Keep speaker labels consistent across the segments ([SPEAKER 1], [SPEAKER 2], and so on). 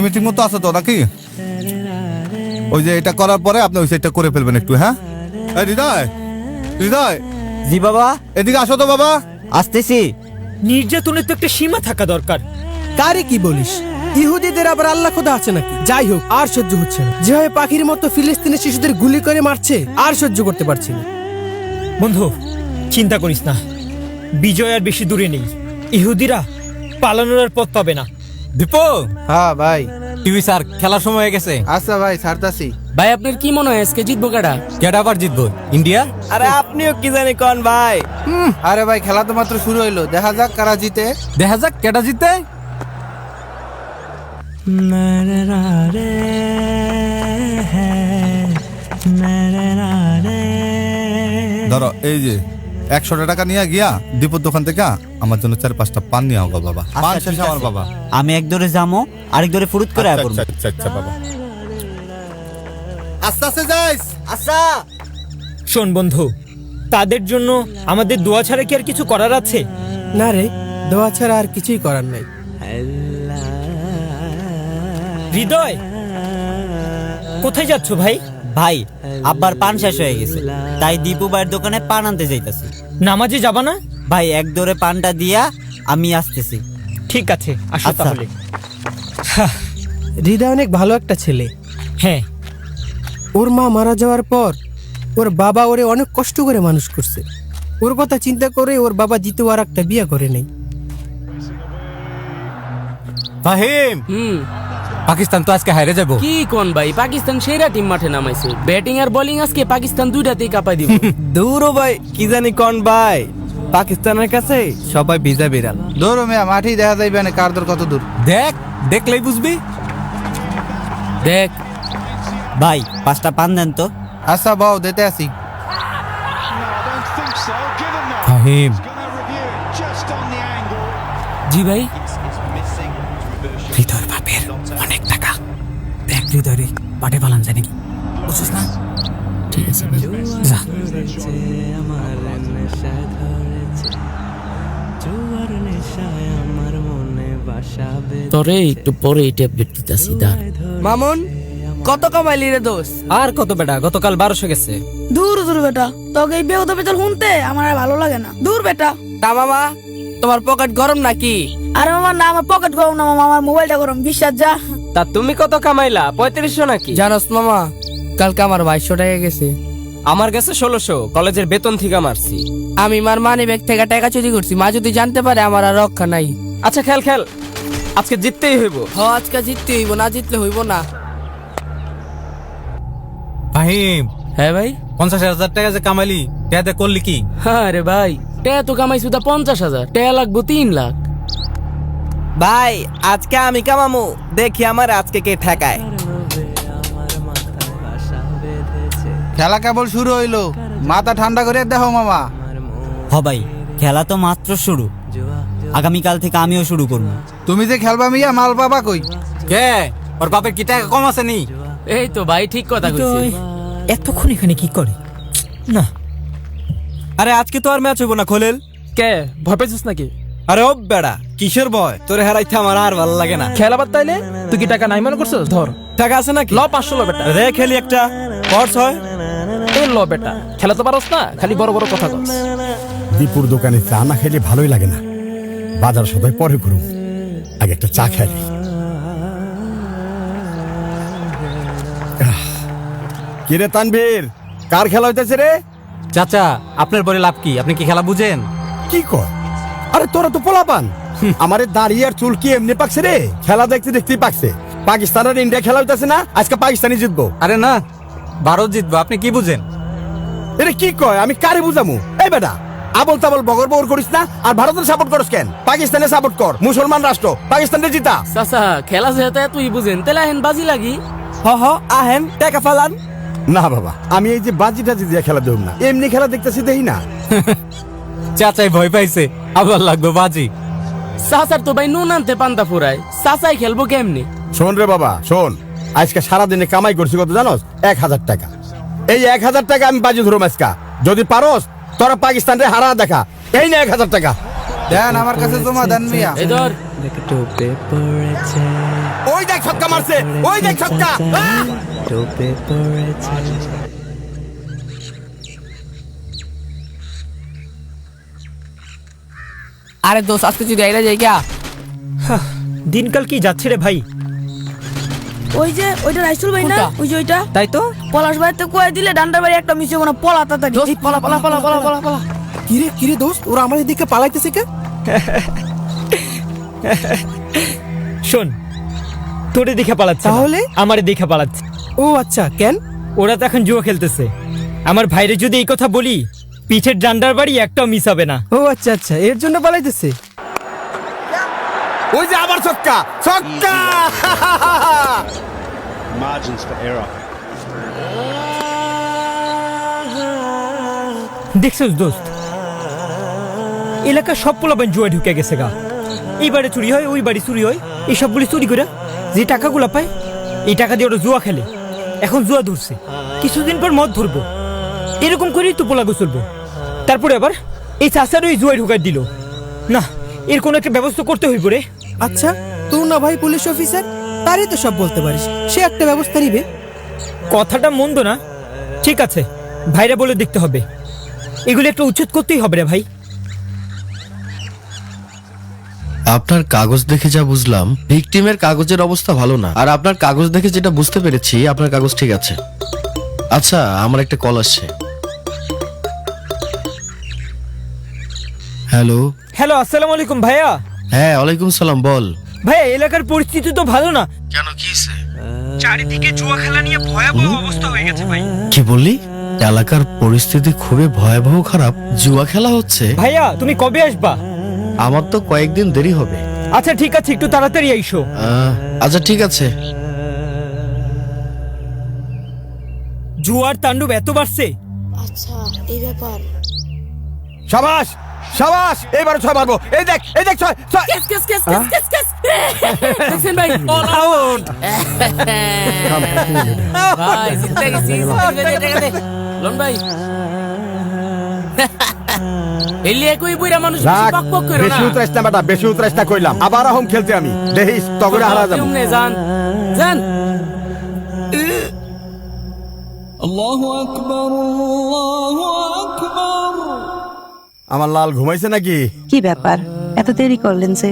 [SPEAKER 1] তুমি ঠিক মতো আছো তো নাকি? ওই যে এটা করার পরে আপনি ওই সাইডটা করে ফেলবেন একটু। হ্যাঁ হৃদয়, হৃদয়
[SPEAKER 2] জি বাবা,
[SPEAKER 1] এদিকে আসো তো বাবা।
[SPEAKER 2] আসতেছি।
[SPEAKER 3] নির্যাতনের তো একটা সীমা থাকা দরকার।
[SPEAKER 4] কারে কি বলিস? ইহুদিদের আবার আল্লাহ খোদা আছে নাকি? যাই হোক, আর সহ্য হচ্ছে না। যেভাবে পাখির মতো ফিলিস্তিনের শিশুদের গুলি করে মারছে, আর সহ্য করতে পারছি না।
[SPEAKER 3] বন্ধু চিন্তা করিস না, বিজয় আর বেশি দূরে নেই। ইহুদিরা পালানোর আর পথ পাবে না।
[SPEAKER 5] দীপু,
[SPEAKER 6] হ্যাঁ ভাই।
[SPEAKER 5] টিভি স্যার, খেলার সময় হয়ে গেছে।
[SPEAKER 6] আচ্ছা ভাই, ছাড়তাছি।
[SPEAKER 7] ভাই আপনার কি মনে হয় আজকে জিতবো কেডা?
[SPEAKER 5] কেডা আবার জিতবো? ইন্ডিয়া?
[SPEAKER 2] আরে আপনিও কি জানি কোন ভাই।
[SPEAKER 6] আরে ভাই, খেলা তো মাত্র শুরু হইলো, দেখা যাক কারা জিতে।
[SPEAKER 5] দেখা যাক কেডা জিতে।
[SPEAKER 1] ধরো এই যে 100 টাকা নিয়ে গিয়া দীপুর দোকান থেকে আমার জন্য 4-5টা পান নিয়ে আও বাবা। পান শেষ আমার বাবা।
[SPEAKER 2] আমি এক দরে যামো, আরেক দরে ফুরুত করে
[SPEAKER 1] আচ্ছা,
[SPEAKER 2] করব।
[SPEAKER 1] আচ্ছা, আচ্ছা বাবা। আস্তে আস্তে যাইস।
[SPEAKER 2] আচ্ছা।
[SPEAKER 3] শোন বন্ধু, তাদের জন্য আমাদের দোয়া ছাড়া কি আর কিছু করার আছে?
[SPEAKER 4] না রে, দোয়া ছাড়া আর কিছুই করার নাই।
[SPEAKER 3] হৃদয়, কোথায় যাচ্ছ ভাই?
[SPEAKER 2] ভাই, আব্বার পান শেষ হয়ে গেছে, তাই দীপু ভাইয়ের দোকানে পান আনতে যাইতাছি।
[SPEAKER 3] নামাজে যাবা না?
[SPEAKER 2] ভাই, এক দরে পানটা দিয়া আমি আসতেছি।
[SPEAKER 3] ঠিক আছে, আসো
[SPEAKER 2] আচ্ছা।
[SPEAKER 3] তাহলে।
[SPEAKER 4] হৃদয় অনেক ভালো একটা ছেলে।
[SPEAKER 3] হ্যাঁ,
[SPEAKER 4] ওর মা মারা যাওয়ার পর ওর বাবা ওরে অনেক কষ্ট করে মানুষ করছে। ওর কথা চিন্তা করে ওর বাবা দ্বিতীয় আর একটা বিয়ে করে নেই।
[SPEAKER 5] ফাহিম, পাকিস্তান তো আজকে হারে যাবো।
[SPEAKER 7] কি কোন ভাই, পাকিস্তান সেরা টিম মাঠে নামাইছে। ব্যাটিং আর বোলিং আজকে পাকিস্তান দুইটাতেই কাঁপাই দিব।
[SPEAKER 8] দূর ভাই, কি জানি কোন ভাই, পাকিস্তানের কাছে সবাই ভিজা বিড়াল।
[SPEAKER 6] ধরো মেয়া, মাঠেই দেখা যাইবে না কার দর কত দূর।
[SPEAKER 5] দেখ, দেখলেই বুঝবি।
[SPEAKER 7] দেখ
[SPEAKER 2] ভাই, 5টা পান দেন তো।
[SPEAKER 6] আচ্ছা বাও, দিতে আসি।
[SPEAKER 5] ফাহিম,
[SPEAKER 7] জি ভাই।
[SPEAKER 5] হৃদয়ের বাপের অনেক টাকা। দেখ হৃদয় পাটে পালান যায় নাকি, বুঝছিস না?
[SPEAKER 7] ঠিক আছে ভাই।
[SPEAKER 5] যা।
[SPEAKER 7] তোরে একটু পরে ট্যাবলেট দিতাছি, দাঁড়।
[SPEAKER 8] মামুন, কত কামাইলি রে দোষ?
[SPEAKER 5] আর কত বেটা, গতকাল 1200 গেছে।
[SPEAKER 9] দূর দূর বেটা, তোকে এই বেহুদা পেছল শুনতে আমার আর ভালো লাগে না। দূর বেটা।
[SPEAKER 8] তা মামা, তোমার পকেট গরম নাকি?
[SPEAKER 9] আরে মামা না, আমার পকেট গরম না মামা, আমার মোবাইলটা গরম। বিশ্বাস যা।
[SPEAKER 8] তা তুমি কত কামাইলা? 3500 নাকি?
[SPEAKER 7] জানোস মামা, কালকে আমার 2200 টাকা গেছে।
[SPEAKER 8] আমার কাছে 1600, কলেজের বেতন থেকে মারছি।
[SPEAKER 7] আমি মার মানি ব্যাগ থেকে টাকা চুরি করছি। মা যদি জানতে পারে আমার আর রক্ষা নাই।
[SPEAKER 8] আচ্ছা খেল খেল, আজকে জিততেই হইব।
[SPEAKER 7] আজকে জিততে হইব, না জিতলে হইব না।
[SPEAKER 5] ফাহিম,
[SPEAKER 7] হ্যাঁ ভাই।
[SPEAKER 5] 50,000 টাকা যে কামাইলি, টাকাতে করলি কি?
[SPEAKER 7] আরে ভাই, টাকা তো কামাইছি 50,000, টাকা লাগবো 3 লাখ।
[SPEAKER 8] ভাই, আজকে আমি কামামু, দেখি আমার আজকে কে ঠেকায়।
[SPEAKER 6] খেলা কেবল শুরু হইলো, মাথা ঠান্ডা করে দেখো মামা।
[SPEAKER 2] হ ভাই, খেলা তো মাত্র শুরু। আগামীকাল থেকে আমিও শুরু করব।
[SPEAKER 6] তুমি যে খেলবা মিয়া, মাল পাবা কই?
[SPEAKER 5] কে ওর বাপের কি টাকা কম আছে নি?
[SPEAKER 7] এই তো ভাই, ঠিক কথা কইছি।
[SPEAKER 3] এতক্ষণ এখানে কি করে? না,
[SPEAKER 5] আরে আজকে তো আর ম্যাচ হইব না খোলেল।
[SPEAKER 7] কে ভয় পাইছিস নাকি?
[SPEAKER 5] আরে ও বেড়া, কিসের ভয়? তোরে হারাইতে আমার আর ভালো লাগে না।
[SPEAKER 7] খেলা বাদ তাইলে তুই কি টাকা নাই মনে করছিস? ধর
[SPEAKER 5] টাকা আছে নাকি?
[SPEAKER 7] ল 500 ল বেটা।
[SPEAKER 5] রে খেলি একটা পর্স হয়।
[SPEAKER 7] এই ল বেটা, খেলা তো পারস না, খালি বড় বড় কথা কস।
[SPEAKER 10] দীপুর দোকানে চা না খেলে ভালোই লাগে না। বাজার সদাই পরে করুন, আগে একটা চা খাই। কিরে তানভীর, কার খেলা হইতেছে রে?
[SPEAKER 5] চাচা, আপনার পরে লাভ কি? আপনি কি খেলা বুঝেন?
[SPEAKER 10] কি কর? আরে তোরা তো পোলাপান। আমারে দাঁড়িয়ে আর চুল কি এমনি পাকছে রে? খেলা দেখতে দেখতেই পাকছে। পাকিস্তান আর ইন্ডিয়া খেলা হইতেছে না, আজকে পাকিস্তানি জিতবো।
[SPEAKER 5] আরে না, ভারত জিতবো। আপনি কি বুঝেন?
[SPEAKER 10] এটা কি কয়? আমি কারে বুঝামু? এই বেটা, আবল তাবল বগর বগর করিস না। আর ভারতের সাপোর্ট করস কেন? পাকিস্তানে সাপোর্ট কর, মুসলমান রাষ্ট্র, পাকিস্তানে জিতা।
[SPEAKER 7] চাচা, খেলা যেহেতু তুই বুঝেন, তাহলে হেন বাজি লাগি।
[SPEAKER 8] হ হ, আহেন টাকা ফালান।
[SPEAKER 10] না বাবা, আমি এই যে বাজি টাজি দিয়ে খেলা দেব না, এমনি খেলা দেখতেছি দেই না।
[SPEAKER 5] চাচাই ভয় পাইছে, আবার লাগবে বাজি।
[SPEAKER 7] চাচার তো ভাই নুন আনতে পান্তা ফুরায়, চাচাই খেলবো কেমনি?
[SPEAKER 10] শোন রে বাবা, শোন, আজকে সারাদিনে কামাই করছি কত জানোস? 1000 টাকা। এই 1000 টাকা আমি বাজি ধরো আজকা। যদি পারোস তোরা পাকিস্তান রে হারা দেখা। এই না 1000 টাকা।
[SPEAKER 6] দেন আমার কাছে জমা দেন মিয়া।
[SPEAKER 7] এই ধর
[SPEAKER 10] ওই দেখ ছক্কা মারছে, ওই দেখ ছক্কা। আহ!
[SPEAKER 8] আরে দোস্ত আজকে যদি আইরা যাই গা।
[SPEAKER 3] দিনকাল কি যাচ্ছে রে ভাই?
[SPEAKER 9] ওই যে ওইটা রাইসুল ভাই না,
[SPEAKER 8] কোনটা?
[SPEAKER 9] ওই যে ওইটা
[SPEAKER 8] তাই তো
[SPEAKER 9] পলাশ ভাই তো কয়ে দিলে ডান্ডার বাড়ি একটা মিশে কোনো পলা তাড়াতাড়ি।
[SPEAKER 8] দোস্ত পালা পালা পালা পালা পালা পালা।
[SPEAKER 4] কিরে কিরে দোস্ত, ওরা আমাদের দিকে পালাইতেছে কে?
[SPEAKER 3] শোন, তোরে দেখে পালাচ্ছে না,
[SPEAKER 4] তাহলে?
[SPEAKER 3] আমারে দেখে পালাচ্ছে।
[SPEAKER 4] ও আচ্ছা, কেন?
[SPEAKER 3] ওরা তো এখন জুয়া খেলতেছে। আমার ভাইরে যদি এই কথা বলি, পিঠের ডান্ডার বাড়ি একটাও মিস হবে না।
[SPEAKER 4] ও আচ্ছা আচ্ছা, এর জন্য পালাইতেছে।
[SPEAKER 10] ওই যে আবার ছক্কা, ছক্কা।
[SPEAKER 3] দেখছিস দোস্ত, এলাকার সব পোলাপান জুয়া ঢুকে গেছে গা। এই বাড়ি চুরি হয়, ওই বাড়ি চুরি হয়, এই সবগুলি চুরি করে যে টাকাগুলো পায়, এই টাকা দিয়ে ওরা জুয়া খেলে। এখন জুয়া ধরছে, কিছুদিন পর মদ ধরবো, এরকম করেই তো পোলাগো চলবো। তারপরে আবার এই চাষারও এই জুয়ায় ঢুকাই দিল। না, এর কোনো একটা ব্যবস্থা করতে হইব রে।
[SPEAKER 4] আচ্ছা, তুই না ভাই পুলিশ অফিসার, তারই তো সব বলতে পারিস, সে একটা ব্যবস্থা নিবে।
[SPEAKER 3] কথাটা মন্দ না, ঠিক আছে, ভাইরা বলে দেখতে হবে। এগুলো একটা উচ্ছেদ করতেই হবে রে ভাই।
[SPEAKER 11] আপনার কাগজ দেখে যা বুঝলাম, ভিকটিমের কাগজের অবস্থা ভালো না। আর আপনার কাগজ দেখে যেটা বুঝতে পেরেছি, আপনার কাগজ ঠিক আছে। আচ্ছা, আমার একটা কল আসছে। হ্যালো।
[SPEAKER 3] হ্যালো, আসসালামু আলাইকুম ভাইয়া।
[SPEAKER 11] হ্যাঁ, ওয়ালাইকুম সালাম, বল।
[SPEAKER 3] ভাইয়া, এলাকার পরিস্থিতি তো ভালো না।
[SPEAKER 11] কেন, কি হইছে?
[SPEAKER 3] চারিদিকে জুয়া খেলা নিয়ে ভয়াবহ অবস্থা হয়ে গেছে ভাই।
[SPEAKER 11] কি বললি? এলাকার পরিস্থিতি খুবই ভয়াবহ খারাপ, জুয়া খেলা হচ্ছে।
[SPEAKER 3] ভাইয়া, তুমি কবে আসবা?
[SPEAKER 11] আমার তো কয়েকদিন দেরি হবে।
[SPEAKER 3] আচ্ছা ঠিক আছে, একটু তাড়াতাড়ি আইসো।
[SPEAKER 11] আচ্ছা ঠিক আছে।
[SPEAKER 3] জুয়ার তাণ্ডব এত বাড়ছে।
[SPEAKER 9] আচ্ছা, এই ব্যাপার।
[SPEAKER 10] সাবাস, সাবাস, এবারে ছয় মারবো। এই দেখ, এই দেখ, ছয় ছয়।
[SPEAKER 7] Case case case case case case দেখছেন ভাই? অল আউট ভাই, জিতে গেছি। লন ভাই এলি একই বুইরা মানুষ বেশি
[SPEAKER 10] রাখ,
[SPEAKER 7] বক বক কইরো না।
[SPEAKER 10] বেশি উতরাইস না বেটা, বেশি উতরাইস না কইলাম। আবার আহম খেলতে আমি দেখিস তগরে হারা যাবো।
[SPEAKER 7] কেমনে জান জান।
[SPEAKER 10] আমার লাল ঘুমাইছে নাকি?
[SPEAKER 12] কি ব্যাপার, এত দেরি করলেন যে?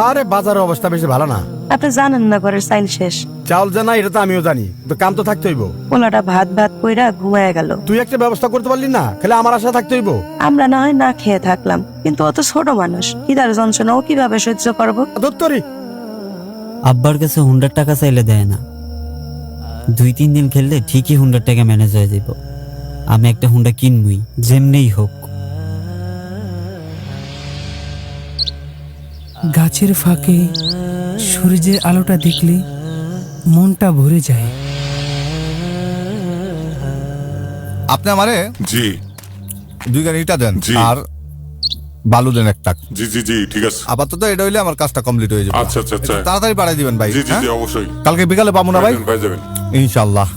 [SPEAKER 10] আরে বাজারের অবস্থা বেশি ভালো না।
[SPEAKER 12] আপনি জানেন না ঘরের চাইল শেষ।
[SPEAKER 10] চাউল জানা, এটা তো আমিও জানি, তো কাম তো থাকতে হইব।
[SPEAKER 12] পোলাটা ভাত ভাত কইরা ঘুমায় গেল।
[SPEAKER 10] তুই একটা ব্যবস্থা করতে পারলি না? খেলে আমার আশা থাকতে হইব।
[SPEAKER 12] আমরা না হয় না খেয়ে থাকলাম, কিন্তু অত ছোট মানুষ, খিদার যন্ত্রণা ও কিভাবে সহ্য করবো?
[SPEAKER 10] দত্তরি
[SPEAKER 2] আব্বার কাছে 100 টাকা চাইলে দেয় না। 2-3 দিন খেললে ঠিকই 100 টাকা ম্যানেজ হয়ে যাব। আমি একটা হুন্ডা কিনবই, যেমনেই হোক।
[SPEAKER 5] গাছের ফাঁকে সূর্যের আলোটা দেখলে মনটা ভরে যায়।
[SPEAKER 1] আপনি আমারে
[SPEAKER 13] জি
[SPEAKER 1] 2 গাড়ি ইটা দেন
[SPEAKER 13] জি।
[SPEAKER 1] আর বালু দেন একটা।
[SPEAKER 13] জি জি জি ঠিক আছে।
[SPEAKER 1] আপাতত এটা হইলে আমার কাজটা কমপ্লিট হয়ে যাবে।
[SPEAKER 13] আচ্ছা আচ্ছা আচ্ছা
[SPEAKER 1] একটু তাড়াতাড়ি পাঠিয়ে দিবেন ভাই।
[SPEAKER 13] জি জি
[SPEAKER 1] হ্যাঁ?
[SPEAKER 13] জি অবশ্যই।
[SPEAKER 1] কালকে বিকালে পাবো না ভাই?
[SPEAKER 13] পাই যাবেন।
[SPEAKER 1] ইনশাআল্লাহ।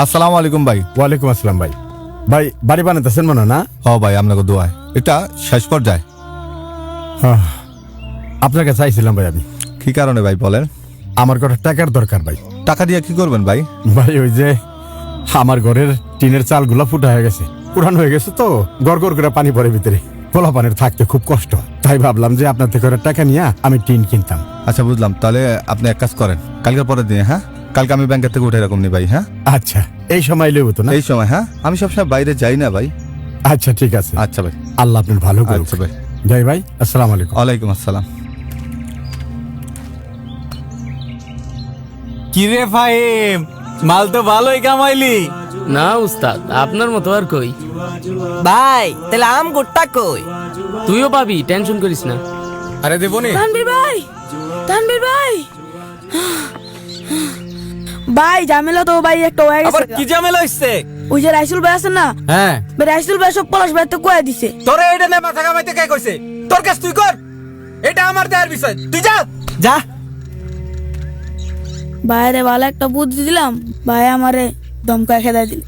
[SPEAKER 1] আসসালামু আলাইকুম ভাই।
[SPEAKER 10] ওয়ালাইকুম আসসালাম ভাই। ভাই বাড়ি বানাইতেছেন মনে না?
[SPEAKER 1] হ ভাই, আপনাকে দোয়ায়। এটা শেষ পর্যায়ে।
[SPEAKER 10] আপনার কাছে চাইছিলাম ভাই আমি।
[SPEAKER 1] কি কারণে ভাই বলেন?
[SPEAKER 10] আমার কটা টাকার দরকার ভাই।
[SPEAKER 1] টাকা দিয়ে কি করবেন ভাই?
[SPEAKER 10] ভাই ওই যে আমার ঘরের টিনের চালগুলা ফুটা হয়ে গেছে, পুরান হয়ে গেছে তো, গড় গড় করে পানি পড়ে ভিতরে, পোলা পানের থাকতে খুব কষ্ট। তাই ভাবলাম যে আপনার থেকে টাকা নিয়ে আমি টিন কিনতাম।
[SPEAKER 1] আচ্ছা বুঝলাম, তাহলে আপনি এক কাজ করেন, কালকে পরের দিনে। হ্যাঁ, কালকে আমি ব্যাংকের থেকে উঠে এরকম নি ভাই। হ্যাঁ
[SPEAKER 10] আচ্ছা, এই সময় লেবু তো না?
[SPEAKER 1] এই সময়। হ্যাঁ, আমি সবসময় বাইরে যাই না ভাই।
[SPEAKER 10] আচ্ছা ঠিক আছে।
[SPEAKER 1] আচ্ছা ভাই,
[SPEAKER 10] আল্লাহ আপনার ভালো করুক।
[SPEAKER 1] আচ্ছা ভাই।
[SPEAKER 10] যাই ভাই, আসসালামু আলাইকুম।
[SPEAKER 1] ওয়ালাইকুম আসসালাম।
[SPEAKER 2] কিরে ফাহিম, মাল তো ভালোই কামাইলি।
[SPEAKER 7] না উস্তাদ, আপনার মতো আর কই।
[SPEAKER 8] ভাই তাহলে আম গোট্টা কই?
[SPEAKER 7] তুইও পাবি, টেনশন করিস না।
[SPEAKER 11] আরে দেবো নে।
[SPEAKER 9] তানভীর ভাই, তানভীর ভাই, ভাই ঝামেলা তো ভাই একটা হয়ে
[SPEAKER 8] আবার
[SPEAKER 9] গেছে।
[SPEAKER 8] কি ঝামেলা হইছে?
[SPEAKER 9] ওই যে রাইসুল ভাই আছেন না,
[SPEAKER 8] হ্যাঁ,
[SPEAKER 9] রাইসুল ভাই সব পলাশ ভাই তো কয়ে দিছে।
[SPEAKER 8] তোরে এটা নে মাথা কামাইতে কে কইছে? তোর কাজ তুই কর, এটা আমার দেয়ার বিষয়। তুই যা যা।
[SPEAKER 9] ভাইরে ভালো একটা বুদ্ধি দিলাম, ভাই আমারে ধমকা খেদাই দিল।